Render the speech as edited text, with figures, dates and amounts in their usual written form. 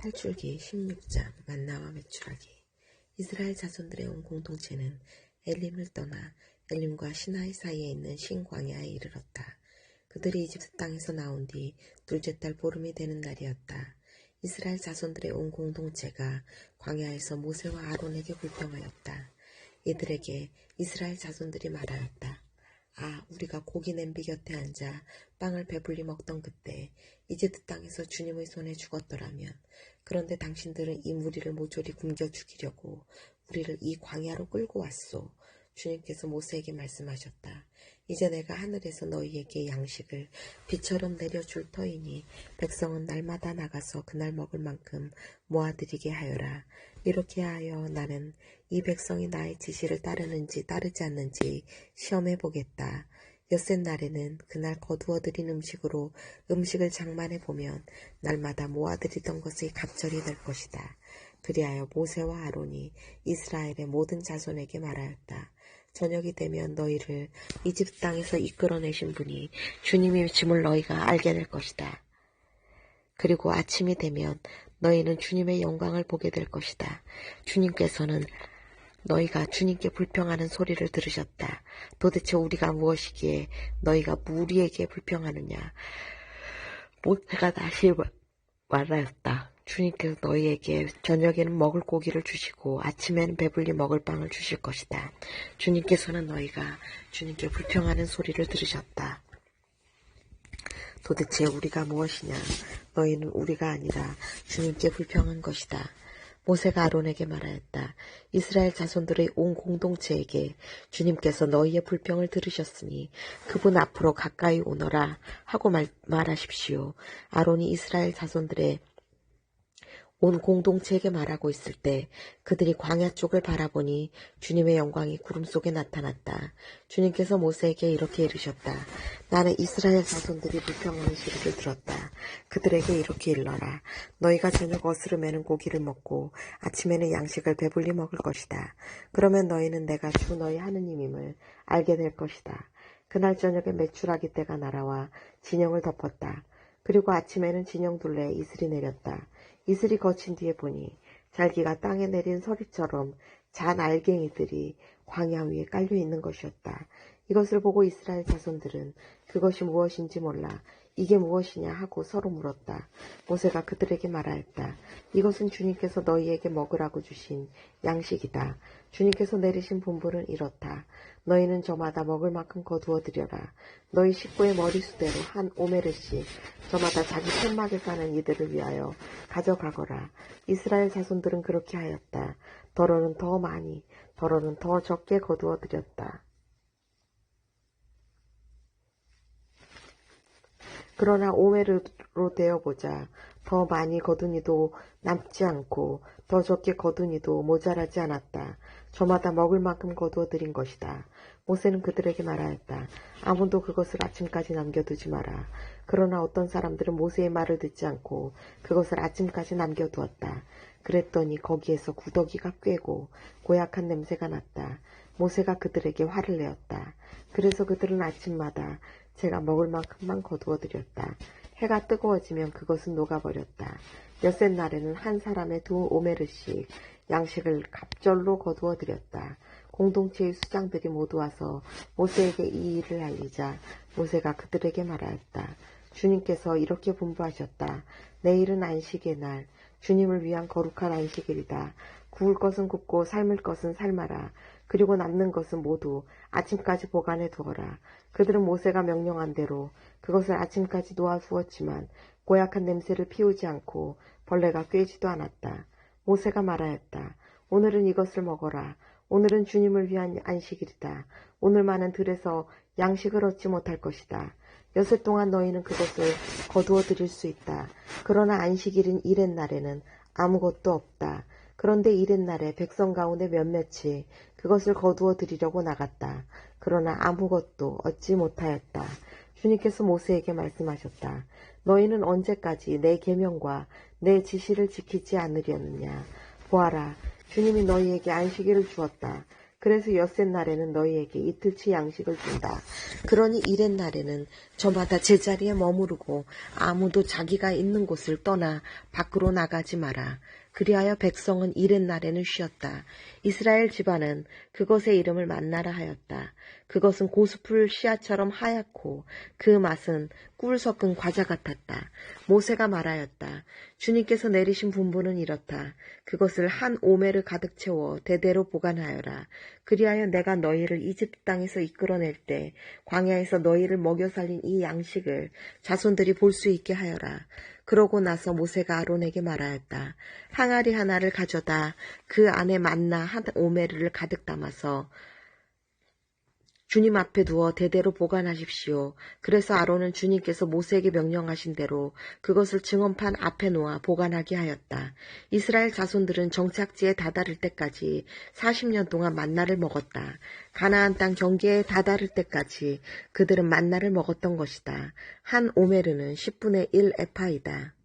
탈출기 16장 만나와 메추라기. 이스라엘 자손들의 온 공동체는 엘림을 떠나 엘림과 시나이 사이에 있는 신광야에 이르렀다. 그들이 이집트 땅에서 나온 뒤 둘째 달 보름이 되는 날이었다. 이스라엘 자손들의 온 공동체가 광야에서 모세와 아론에게 불평하였다. 이들에게 이스라엘 자손들이 말하였다. 우리가 고기 냄비 곁에 앉아 빵을 배불리 먹던 그때 이집트 땅에서 주님의 손에 죽었더라면, 그런데 당신들은 이 무리를 모조리 굶겨 죽이려고 우리를 이 광야로 끌고 왔소. 주님께서 모세에게 말씀하셨다. 이제 내가 하늘에서 너희에게 양식을 비처럼 내려줄 터이니 백성은 날마다 나가서 그날 먹을 만큼 모아들이게 하여라. 이렇게 하여 나는 이 백성이 나의 지시를 따르는지 따르지 않는지 시험해 보겠다. 엿새 날에는 그날 거두어들인 음식으로 음식을 장만해 보면 날마다 모아들이던 것이 갑절이 될 것이다. 그리하여 모세와 아론이 이스라엘의 모든 자손에게 말하였다. 저녁이 되면 너희를 이집트 땅에서 이끌어내신 분이 주님이심을 너희가 알게 될 것이다. 그리고 아침이 되면 너희는 주님의 영광을 보게 될 것이다. 주님께서는 너희가 주님께 불평하는 소리를 들으셨다. 도대체 우리가 무엇이기에 너희가 우리에게 불평하느냐. 모세가 다시 말하였다. 주님께서 너희에게 저녁에는 먹을 고기를 주시고 아침에는 배불리 먹을 빵을 주실 것이다. 주님께서는 너희가 주님께 불평하는 소리를 들으셨다. 도대체 우리가 무엇이냐. 너희는 우리가 아니라 주님께 불평한 것이다. 모세가 아론에게 말하였다. 이스라엘 자손들의 온 공동체에게 주님께서 너희의 불평을 들으셨으니 그분 앞으로 가까이 오너라 하고 말하십시오. 아론이 이스라엘 자손들의 온 공동체에게 말하고 있을 때 그들이 광야 쪽을 바라보니 주님의 영광이 구름 속에 나타났다. 주님께서 모세에게 이렇게 이르셨다. 나는 이스라엘 자손들이 불평하는 소리를 들었다. 그들에게 이렇게 일러라. 너희가 저녁 어스름에는 고기를 먹고 아침에는 양식을 배불리 먹을 것이다. 그러면 너희는 내가 주 너희 하느님임을 알게 될 것이다. 그날 저녁에 메추라기 떼가 날아와 진영을 덮었다. 그리고 아침에는 진영 둘레에 이슬이 내렸다. 이슬이 거친 뒤에 보니 잘기가 땅에 내린 서리처럼 잔 알갱이들이 광야 위에 깔려 있는 것이었다. 이것을 보고 이스라엘 자손들은 그것이 무엇인지 몰라 이게 무엇이냐 하고 서로 물었다. 모세가 그들에게 말하였다. 이것은 주님께서 너희에게 먹으라고 주신 양식이다. 주님께서 내리신 분부는 이렇다. 너희는 저마다 먹을 만큼 거두어 드려라. 너희 식구의 머리수대로 한 오메르씩 저마다 자기 팻막에 사는 이들을 위하여 가져가거라. 이스라엘 자손들은 그렇게 하였다. 더러는 더 많이, 더러는 더 적게 거두어 드렸다. 그러나 오메르로 되어보자. 더 많이 거두니도 남지 않고 더 적게 거두니도 모자라지 않았다. 저마다 먹을 만큼 거두어 드린 것이다. 모세는 그들에게 말하였다. 아무도 그것을 아침까지 남겨두지 마라. 그러나 어떤 사람들은 모세의 말을 듣지 않고 그것을 아침까지 남겨두었다. 그랬더니 거기에서 구더기가 꿰고 고약한 냄새가 났다. 모세가 그들에게 화를 내었다. 그래서 그들은 아침마다 제가 먹을 만큼만 거두어 드렸다. 해가 뜨거워지면 그것은 녹아버렸다. 엿새 날에는 한 사람의 2 오메르씩 양식을 갑절로 거두어 드렸다. 공동체의 수장들이 모두 와서 모세에게 이 일을 알리자 모세가 그들에게 말하였다. 주님께서 이렇게 분부하셨다. 내일은 안식의 날, 주님을 위한 거룩한 안식일이다. 구울 것은 굽고 삶을 것은 삶아라. 그리고 남는 것은 모두 아침까지 보관해 두어라. 그들은 모세가 명령한 대로 그것을 아침까지 놓아 두었지만 고약한 냄새를 피우지 않고 벌레가 꿰지도 않았다. 모세가 말하였다. 오늘은 이것을 먹어라. 오늘은 주님을 위한 안식일이다. 오늘만은 들에서 양식을 얻지 못할 것이다. 엿새 동안 너희는 그것을 거두어 드릴 수 있다. 그러나 안식일인 이렛 날에는 아무것도 없다. 그런데 이렛 날에 백성 가운데 몇몇이 그것을 거두어 드리려고 나갔다. 그러나 아무것도 얻지 못하였다. 주님께서 모세에게 말씀하셨다. 너희는 언제까지 내 계명과 내 지시를 지키지 않으려느냐. 보아라, 주님이 너희에게 안식일을 주었다. 그래서 엿새 날에는 너희에게 이틀치 양식을 준다. 그러니 이렛 날에는 저마다 제자리에 머무르고 아무도 자기가 있는 곳을 떠나 밖으로 나가지 마라. 그리하여 백성은 이튿날에는 쉬었다. 이스라엘 집안은 그것의 이름을 만나라 하였다. 그것은 고수풀 씨앗처럼 하얗고 그 맛은 꿀 섞은 과자 같았다. 모세가 말하였다. 주님께서 내리신 분부는 이렇다. 그것을 한 오멜을 가득 채워 대대로 보관하여라. 그리하여 내가 너희를 이집트 땅에서 이끌어낼 때 광야에서 너희를 먹여 살린 이 양식을 자손들이 볼 수 있게 하여라. 그러고 나서 모세가 아론에게 말하였다. 항아리 하나를 가져다 그 안에 만나 한 오멜을 가득 담아서 주님 앞에 두어 대대로 보관하십시오. 그래서 아론은 주님께서 모세에게 명령하신 대로 그것을 증언판 앞에 놓아 보관하게 하였다. 이스라엘 자손들은 정착지에 다다를 때까지 40년 동안 만나를 먹었다. 가나안 땅 경계에 다다를 때까지 그들은 만나를 먹었던 것이다. 한 오메르는 10분의 1 에파이다.